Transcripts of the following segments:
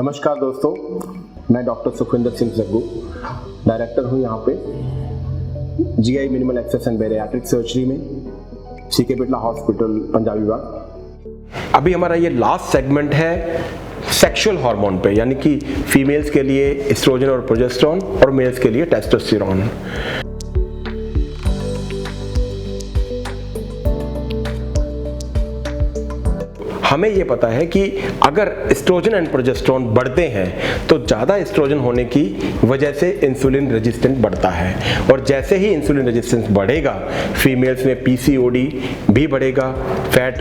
नमस्कार दोस्तों, मैं डॉक्टर सुखविंदर सिंह जग्गू, डायरेक्टर हूँ यहाँ पे GI minimal access and bariatric surgery में सीके बिरला हॉस्पिटल पंजाब विभाग। अभी हमारा ये लास्ट सेगमेंट है सेक्सुअल हार्मोन पे, यानी कि फीमेल्स के लिए एस्ट्रोजन और प्रोजेस्टेरोन और मेल्स के लिए टेस्टोस्टेरोन। हमें ये पता है कि अगर एस्ट्रोजन एंड प्रोजेस्टेरोन बढ़ते हैं तो ज़्यादा एस्ट्रोजन होने की वजह से इंसुलिन रेजिस्टेंस बढ़ता है, और जैसे ही इंसुलिन रेजिस्टेंस बढ़ेगा फीमेल्स में पीसीओडी भी बढ़ेगा, फैट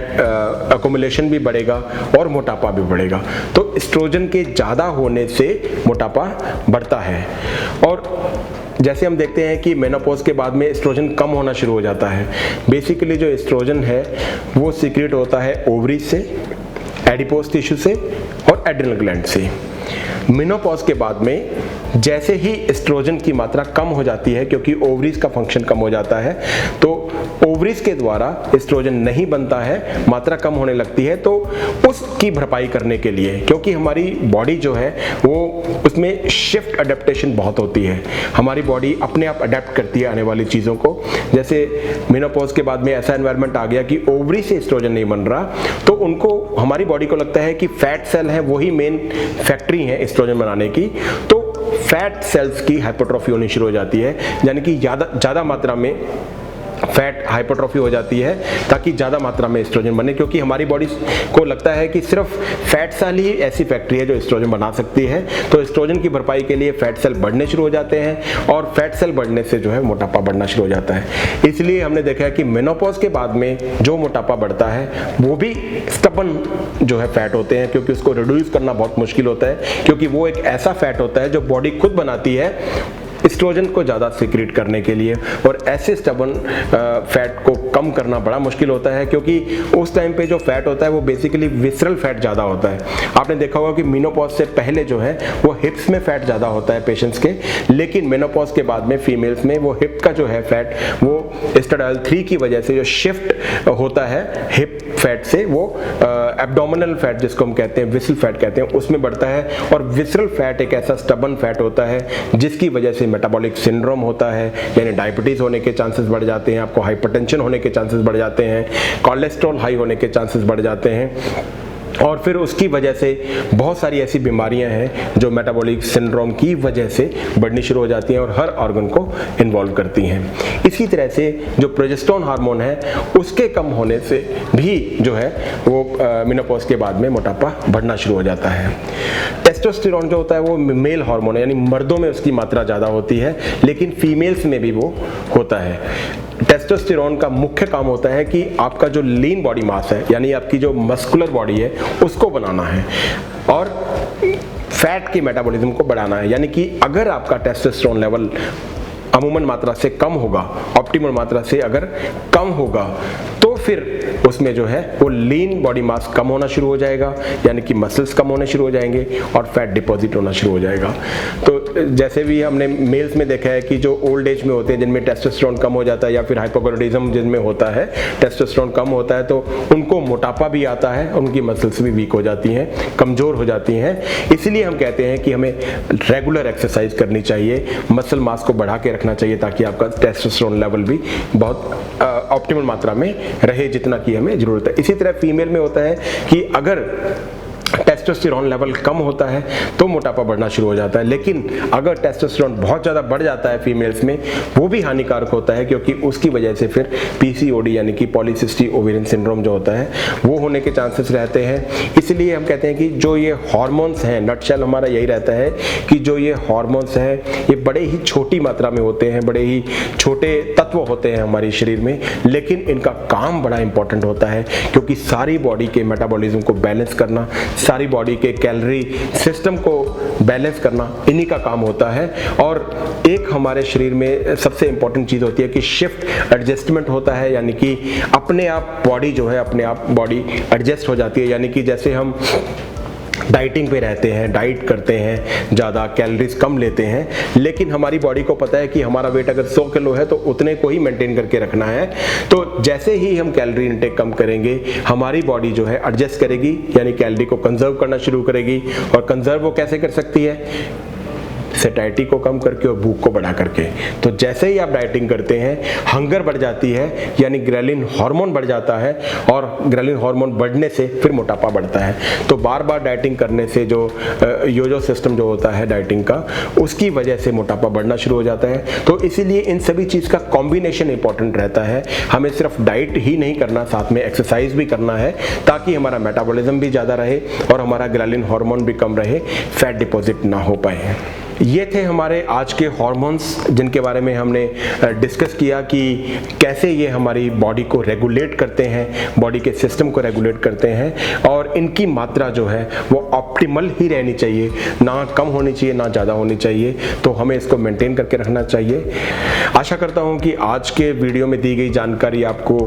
अकोमुलेशन भी बढ़ेगा और मोटापा भी बढ़ेगा। तो एस्ट्रोजन के ज़्यादा होने से मोटापा बढ़ता है। और जैसे हम देखते हैं कि मेनोपॉज के बाद में एस्ट्रोजन कम होना शुरू हो जाता है। बेसिकली जो एस्ट्रोजन है वो सीक्रेट होता है ओवरीज से, एडिपोज टिश्यू से और एड्रिनल ग्लैंड से। मेनोपॉज के बाद में जैसे ही एस्ट्रोजन की मात्रा कम हो जाती है, क्योंकि ओवरीज का फंक्शन कम हो जाता है, तो ओवरीज के द्वारा एस्ट्रोजन नहीं बनता है, मात्रा कम होने लगती है। तो उसकी भरपाई करने के लिए, क्योंकि हमारी बॉडी जो है वो उसमें शिफ्ट अडेप्टेशन बहुत होती है, हमारी बॉडी अपने आप अडेप्ट करती है आने वाली चीज़ों को। जैसे मेनोपॉज के बाद में ऐसा एनवायरनमेंट आ गया कि ओवरी से एस्ट्रोजन नहीं बन रहा, तो उनको, हमारी बॉडी को लगता है कि फैट सेल है वही मेन फैक्ट्री है एस्ट्रोजन बनाने की। तो फैट सेल्स की हाइपरट्रॉफी होनी शुरू हो जाती है, यानी कि ज़्यादा मात्रा में फैट हाइपरट्रॉफी हो जाती है ताकि ज़्यादा मात्रा में एस्ट्रोजन बने, क्योंकि हमारी बॉडी को लगता है कि सिर्फ फैट सेल ही ऐसी फैक्ट्री है जो एस्ट्रोजन बना सकती है। तो एस्ट्रोजन की भरपाई के लिए फैट सेल बढ़ने शुरू हो जाते हैं, और फैट सेल बढ़ने से जो है मोटापा बढ़ना शुरू हो जाता है। इसलिए हमने देखा है कि मेनोपॉज के बाद में जो मोटापा बढ़ता है वो भी स्टबन जो है फैट होते हैं, क्योंकि उसको रिड्यूस करना बहुत मुश्किल होता है, क्योंकि वो एक ऐसा फैट होता है जो बॉडी खुद बनाती है एस्ट्रोजन को ज़्यादा सीक्रेट करने के लिए। और ऐसे स्टबन फैट को कम करना बड़ा मुश्किल होता है, क्योंकि उस टाइम पे जो फैट होता है वो बेसिकली विसरल फैट ज़्यादा होता है। आपने देखा होगा कि मेनोपॉज से पहले जो है वो हिप्स में फैट ज़्यादा होता है पेशेंट्स के, लेकिन मेनोपॉज के बाद में फीमेल्स में वो हिप का जो है फैट वो एस्ट्राडायल 3 की वजह से जो शिफ्ट होता है हिप फैट से, वो एब्डोमिनल फैट जिसको हम कहते हैं, विसल फैट कहते हैं, उसमें बढ़ता है। और विसरल फैट एक ऐसा स्टबन फैट होता है जिसकी वजह से मेटाबॉलिक सिंड्रोम होता है, यानी डायबिटीज होने के चांसेस बढ़ जाते हैं, आपको हाइपरटेंशन होने के चांसेस बढ़ जाते हैं, कोलेस्ट्रॉल हाई होने के चांसेस बढ़ जाते हैं, और फिर उसकी वजह से बहुत सारी ऐसी बीमारियां हैं जो मेटाबॉलिक सिंड्रोम की वजह से बढ़नी शुरू हो जाती हैं और हर ऑर्गन को इन्वॉल्व करती हैं। इसी तरह से जो प्रोजेस्टेरोन हार्मोन है उसके कम होने से भी जो है वो मेनोपॉज के बाद में मोटापा बढ़ना शुरू हो जाता है। टेस्टोस्टेरोन जो होता है वो मेल हार्मोन है, यानी मर्दों में उसकी मात्रा ज़्यादा होती है, लेकिन फीमेल्स में भी वो होता है। टेस्टोस्टेरोन का मुख्य काम होता है कि आपका जो लीन बॉडी मास है, यानी आपकी जो मस्कुलर बॉडी है, उसको बनाना है और फैट के मेटाबॉलिज्म को बढ़ाना है। यानी कि अगर आपका टेस्टोस्टेरोन लेवल अमूमन मात्रा से कम होगा, ऑप्टिमल मात्रा से अगर कम होगा, तो फिर उसमें जो है वो लीन बॉडी मास कम होना शुरू हो जाएगा, यानी कि मसल्स कम होने शुरू हो जाएंगे और फैट डिपॉजिट होना शुरू हो जाएगा। तो जैसे भी हमने मेल्स में देखा है कि जो ओल्ड एज में होते हैं जिनमें टेस्टोस्टेरोन कम हो जाता है, या फिर हाइपोथायरायडिज्म जिनमें होता है, टेस्टोस्टेरोन कम होता है, तो उनको मोटापा भी आता है, उनकी मसल्स भी वीक हो जाती हैं, कमज़ोर हो जाती हैं। इसलिए हम कहते हैं कि हमें रेगुलर एक्सरसाइज करनी चाहिए, मसल मास को बढ़ा के रखना चाहिए, ताकि आपका टेस्टोस्टेरोन लेवल भी बहुत ऑप्टिमल मात्रा में रहे जितना की हमें ज़रूरत है। इसी तरह फीमेल में होता है कि अगर टेस्टोस्टेरोन लेवल कम होता है तो मोटापा बढ़ना शुरू हो जाता है, लेकिन अगर टेस्टोस्टेरोन बहुत ज़्यादा बढ़ जाता है फीमेल्स में, वो भी हानिकारक होता है, क्योंकि उसकी वजह से फिर पीसीओडी यानी कि पॉलीसिस्टिक ओवेरियन सिंड्रोम जो होता है वो होने के चांसेस रहते हैं। इसलिए हम कहते हैं कि जो ये हार्मोन्स हैं, नटशेल हमारा यही रहता है कि जो ये हार्मोन्स हैं ये बड़े ही छोटी मात्रा में होते हैं, बड़े ही छोटे तत्व होते हैं हमारे शरीर में, लेकिन इनका काम बड़ा इंपॉर्टेंट होता है, क्योंकि सारी बॉडी के मेटाबॉलिज्म को बैलेंस करना, सारी बॉडी के कैलोरी सिस्टम को बैलेंस करना इन्हीं का काम होता है। और एक हमारे शरीर में सबसे इंपॉर्टेंट चीज़ होती है कि शिफ्ट एडजस्टमेंट होता है, यानी कि अपने आप बॉडी जो है अपने आप बॉडी एडजस्ट हो जाती है। यानी कि जैसे हम डाइटिंग पे रहते हैं, डाइट करते हैं, ज़्यादा कैलोरीज कम लेते हैं, लेकिन हमारी बॉडी को पता है कि हमारा वेट अगर 100 किलो है तो उतने को ही मेंटेन करके रखना है। तो जैसे ही हम कैलोरी इंटेक कम करेंगे, हमारी बॉडी जो है एडजस्ट करेगी, यानी कैलोरी को कंजर्व करना शुरू करेगी। और कंजर्व वो कैसे कर सकती है? सेटाइटी को कम करके और भूख को बढ़ा करके। तो जैसे ही आप डाइटिंग करते हैं, हंगर बढ़ जाती है, यानी ग्रेलिन हार्मोन बढ़ जाता है, और ग्रेलिन हार्मोन बढ़ने से फिर मोटापा बढ़ता है। तो बार बार डाइटिंग करने से जो योजो सिस्टम जो होता है डाइटिंग का, उसकी वजह से मोटापा बढ़ना शुरू हो जाता है। तो इसीलिए इन सभी चीज़ का कॉम्बिनेशन इंपॉर्टेंट रहता है। हमें सिर्फ डाइट ही नहीं करना, साथ में एक्सरसाइज भी करना है, ताकि हमारा मेटाबॉलिज्म भी ज़्यादा रहे और हमारा ग्रेलिन हार्मोन भी कम रहे, फैट डिपॉजिट ना हो पाए। ये थे हमारे आज के हार्मोन्स, जिनके बारे में हमने डिस्कस किया कि कैसे ये हमारी बॉडी को रेगुलेट करते हैं, बॉडी के सिस्टम को रेगुलेट करते हैं, और इनकी मात्रा जो है वो ऑप्टिमल ही रहनी चाहिए, ना कम होनी चाहिए ना ज़्यादा होनी चाहिए। तो हमें इसको मेंटेन करके रखना चाहिए। आशा करता हूँ कि आज के वीडियो में दी गई जानकारी आपको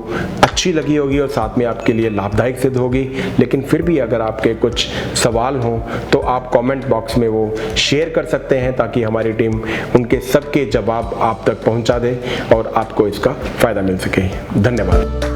अच्छी लगी होगी और साथ में आपके लिए लाभदायक सिद्ध होगी। लेकिन फिर भी अगर आपके कुछ सवाल हों तो आप कमेंट बॉक्स में वो शेयर कर सकते हैं, ताकि हमारी टीम उनके सबके जवाब आप तक पहुंचा दे और आपको इसका फायदा मिल सके। धन्यवाद।